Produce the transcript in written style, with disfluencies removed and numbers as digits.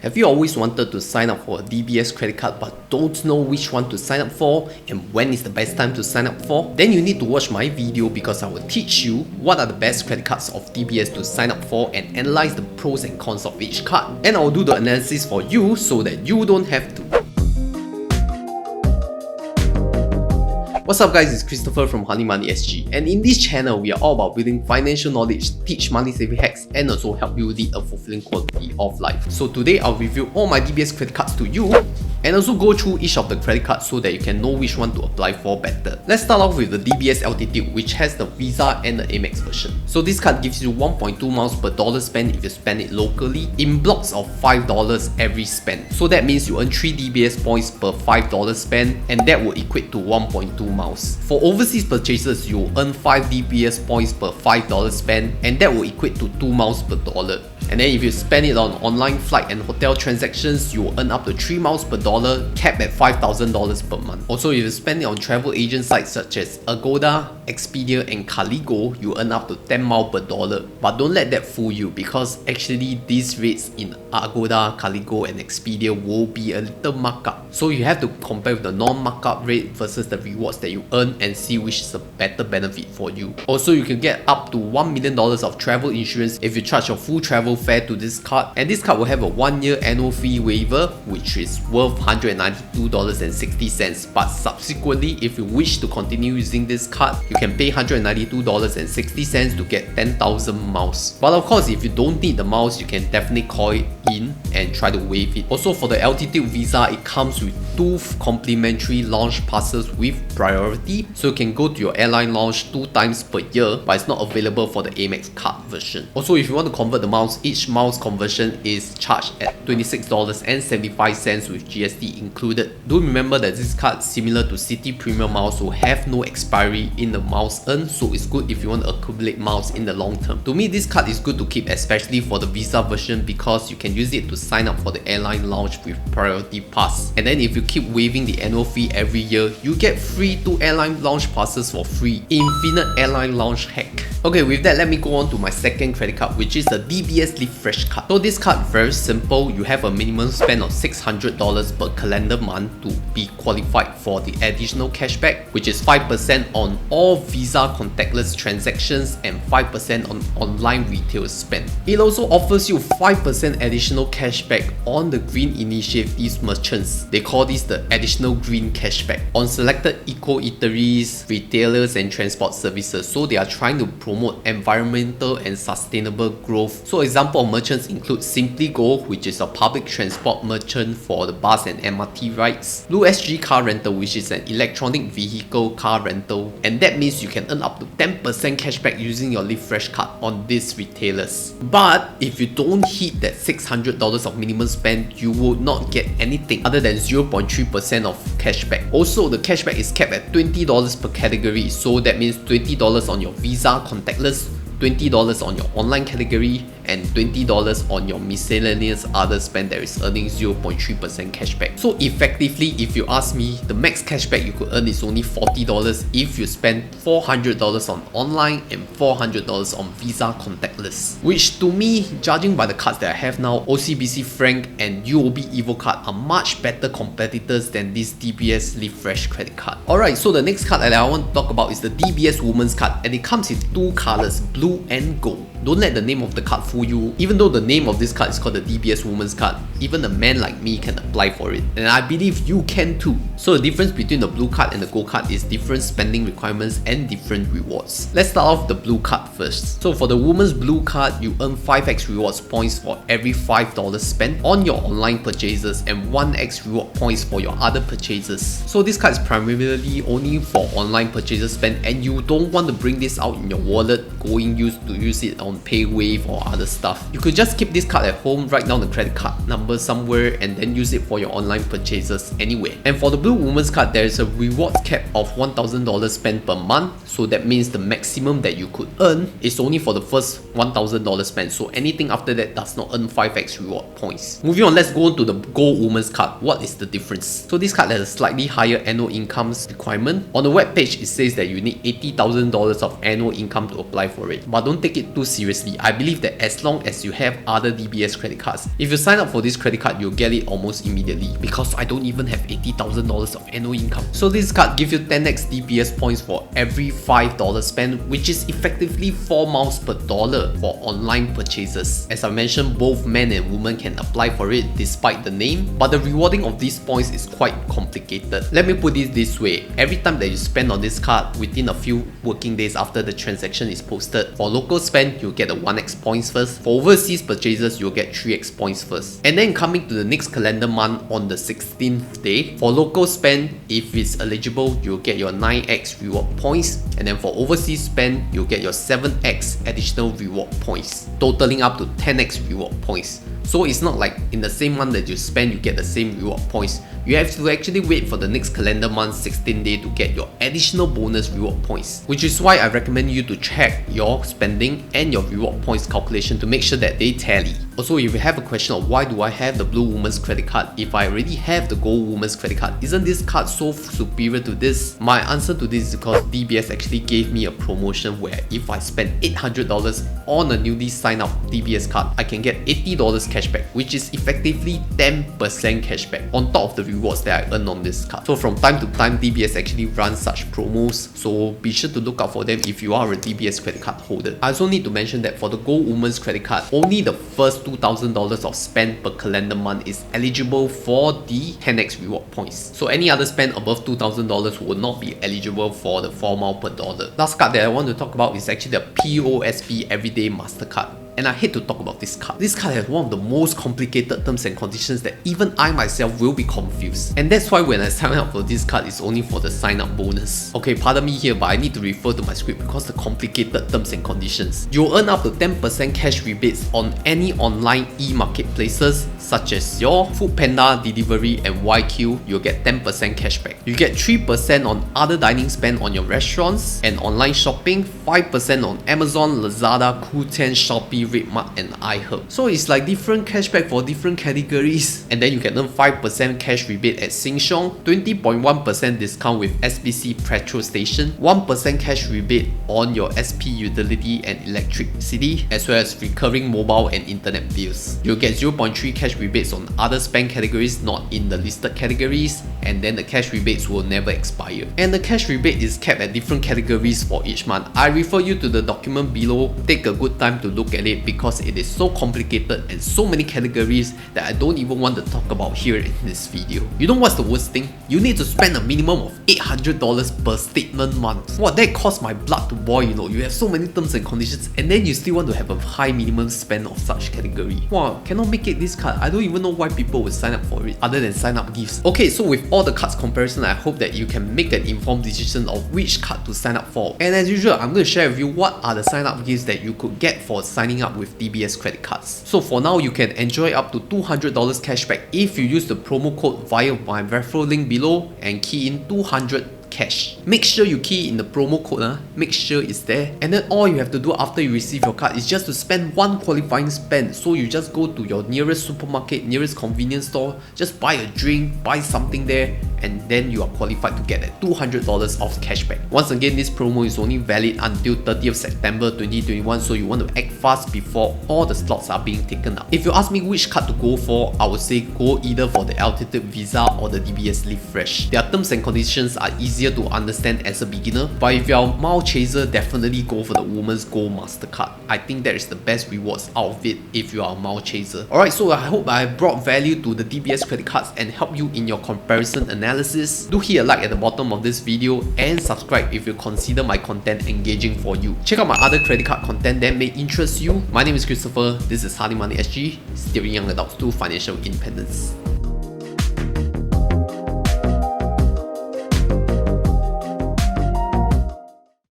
Have you always wanted to sign up for a DBS credit card but don't know which one to sign up for and when is the best time to sign up for? Then you need to watch my video because I will teach you what are the best credit cards of DBS to sign up for and analyze the pros and cons of each card. And I will do the analysis for you so that you don't have to. What's up guys, it's Christopher from Honey Money SG, and in this channel we are all about building financial knowledge, teach money saving hacks and also help you lead a fulfilling quality of life. So today I'll review all my DBS credit cards to you and also go through each of the credit cards so that you can know which one to apply for better. Let's start off with the DBS Altitude, which has the Visa and the AMEX version. So this card gives you 1.2 miles per dollar spent if you spend it locally in blocks of $5 every spend. So that means you earn 3 DBS points per $5 spent, and that will equate to 1.2 miles. For overseas purchases, you will earn 5 DBS points per $5 spent, and that will equate to 2 miles per dollar. And then if you spend it on online flight and hotel transactions, you will earn up to 3 miles per dollar, capped at $5,000 per month. Also, if you spend it on travel agent sites such as Agoda, Expedia and Kaligo, you earn up to 10 miles per dollar. But don't let that fool you, because actually these rates in Agoda, Kaligo and Expedia will be a little markup. So you have to compare with the non-markup rate versus the rewards that you earn and see which is a better benefit for you. Also, you can get up to $1 million of travel insurance if you charge your full travel fare to this card, and this card will have a 1-year annual fee waiver which is worth $192.60, but subsequently if you wish to continue using this card, you can pay $192.60 to get 10,000 miles. But of course, if you don't need the miles, you can definitely call it in and try to waive it. Also, for the Altitude Visa, it comes with 2 complimentary lounge passes with priority, so you can go to your airline lounge 2 times per year, but it's not available for the AMEX card version. Also, if you want to convert the miles, each miles conversion is charged at $26.75 with GST included. Do remember that this card is similar to City Premium miles, so have no expiry in the miles earned, so it's good if you want to accumulate miles in the long term. To me, this card is good to keep, especially for the Visa version, because you can use it to sign up for the airline lounge with priority pass. And then if you keep waiving the annual fee every year, you get free 2 airline lounge passes for free. Infinite airline lounge hack. Okay, with that, let me go on to my second credit card, which is the DBS Live Fresh card. So this card, very simple. You have a minimum spend of $600 per calendar month to be qualified for the additional cashback, which is 5% on all Visa contactless transactions and 5% on online retail spend. It also offers you 5% additional cashback on the green initiatives merchants. They call this the additional green cashback on selected eco-eateries, retailers and transport services. So they are trying to promote environmental and sustainable growth. So example of merchants include Simply Go, which is a public transport merchant for the bus and MRT rides, Blue SG Car Rental, which is an electronic vehicle car rental, and that means you can earn up to 10% cashback using your Live Fresh card on these retailers. But if you don't hit that $600 of minimum spend, you will not get anything other than 0.3% of cashback. Also, the cashback is capped at $20 per category, so that means $20 on your Visa contactless, $20 on your online category, and $20 on your miscellaneous other spend that is earning 0.3% cashback. So effectively, if you ask me, the max cashback you could earn is only $40 if you spend $400 on online and $400 on Visa contactless, which to me, judging by the cards that I have now, OCBC Frank and UOB Evo card are much better competitors than this DBS Live Fresh credit card. Alright, so the next card that I want to talk about is the DBS Women's card, and it comes in 2 colors, blue and gold. Don't let the name of the card fool you. Even though the name of this card is called the DBS Women's card, even a man like me can apply for it, and I believe you can too. So the difference between the blue card and the gold card is different spending requirements and different rewards. Let's start off the blue card first. So for the Women's Blue card, you earn 5x rewards points for every $5 spent on your online purchases and 1x reward points for your other purchases. So this card is primarily only for online purchases spent, and you don't want to bring this out in your wallet going to use it on PayWave or other stuff. You could just keep this card at home, write down the credit card number somewhere and then use it for your online purchases anywhere. And for the Blue Women's card, there is a rewards cap of $1,000 spent per month, so that means the maximum that you could earn is only for the first $1,000 spent, so anything after that does not earn 5x reward points. Moving on, let's go on to the Gold Women's card. What is the difference? So this card has a slightly higher annual income requirement. On the web page, it says that you need $80,000 of annual income to apply for it, but don't take it too seriously. I believe that as long as you have other DBS credit cards, if you sign up for this DBS credit card, you'll get it almost immediately because I don't even have $80,000 of annual income. So this card gives you 10x DBS points for every $5 spent, which is effectively 4 miles per dollar for online purchases. As I mentioned, both men and women can apply for it despite the name, but the rewarding of these points is quite complicated. Let me put it this way, every time that you spend on this card within a few working days after the transaction is posted, for local spend you'll get a 1x points first, for overseas purchases you'll get 3x points first, and then coming to the next calendar month on the 16th day, for local spend, if it's eligible, you'll get your 9x reward points, and then for overseas spend you'll get your 7x additional reward points, totaling up to 10x reward points. So it's not like in the same month that you spend you get the same reward points. You have to actually wait for the next calendar month 16th day to get your additional bonus reward points, which is why I recommend you to check your spending and your reward points calculation to make sure that they tally. Also, if you have a question of why do I have the Blue Woman's credit card if I already have the Gold Woman's credit card, isn't this card so superior to this? My answer to this is because DBS actually gave me a promotion where if I spend $800 on a newly signed up DBS card, I can get $80 cashback, which is effectively 10% cashback on top of the rewards that I earn on this card. So from time to time, DBS actually runs such promos, so be sure to look out for them if you are a DBS credit card holder. I also need to mention that for the Gold Woman's credit card, only the first $2,000 of spend per calendar month is eligible for the 10x reward points. So any other spend above $2,000 will not be eligible for the 4 miles per dollar. Last card that I want to talk about is actually the POSB Everyday Mastercard. And I hate to talk about this card. This card has one of the most complicated terms and conditions that even I myself will be confused. And that's why when I sign up for this card, it's only for the sign up bonus. Okay, pardon me here, but I need to refer to my script because the complicated terms and conditions. You'll earn up to 10% cash rebates on any online e-marketplaces such as your Foodpanda, Delivery and YQ. You'll get 10% cashback. You get 3% on other dining spend on your restaurants and online shopping, 5% on Amazon, Lazada, Qoo10, Shopee, RedMart and iHerb. So it's like different cashback for different categories. And then you can earn 5% cash rebate at Sheng Siong, 20.1% discount with SBC petrol station, 1% cash rebate on your SP utility and electricity, as well as recurring mobile and internet bills. You'll get 0.3 cash rebates on other spend categories not in the listed categories, and then the cash rebates will never expire. And the cash rebate is capped at different categories for each month. I refer you to the document below. Take a good time to look at it because it is so complicated and so many categories that I don't even want to talk about here in this video. You know what's the worst thing? You need to spend a minimum of $800 per statement month. What, that costs my blood to boil, you know. You have so many terms and conditions and then you still want to have a high minimum spend of such category. Wow, cannot make it this card. I don't even know why people would sign up for it other than sign up gifts. Okay, so with all the cards comparison, I hope that you can make an informed decision of which card to sign up for. And as usual, I'm going to share with you what are the sign up gifts that you could get for signing up with DBS credit cards. So for now, you can enjoy up to $200 cashback if you use the promo code via my referral link below and key in 200 cash. Make sure you key in the promo code, make sure it's there, and then all you have to do after you receive your card is just to spend one qualifying spend. So you just go to your nearest supermarket, nearest convenience store, just buy a drink, buy something there, and then you are qualified to get that $200 off cashback. Once again, this promo is only valid until 30th September 2021, so you want to act fast before all the slots are being taken up. If you ask me which card to go for, I would say go either for the Altitude Visa or the DBS Live Fresh. Their terms and conditions are easier to understand as a beginner, but if you're a mile chaser, definitely go for the Women's Gold Mastercard. I think that is the best rewards out of it if you are a mile chaser. Alright, so I hope I brought value to the DBS credit cards and help you in your comparison analysis. Do hit a like at the bottom of this video and subscribe if you consider my content engaging for you. Check out my other credit card content that may interest you. My name is Christopher. This is Hardy Money SG, steering young adults to financial independence.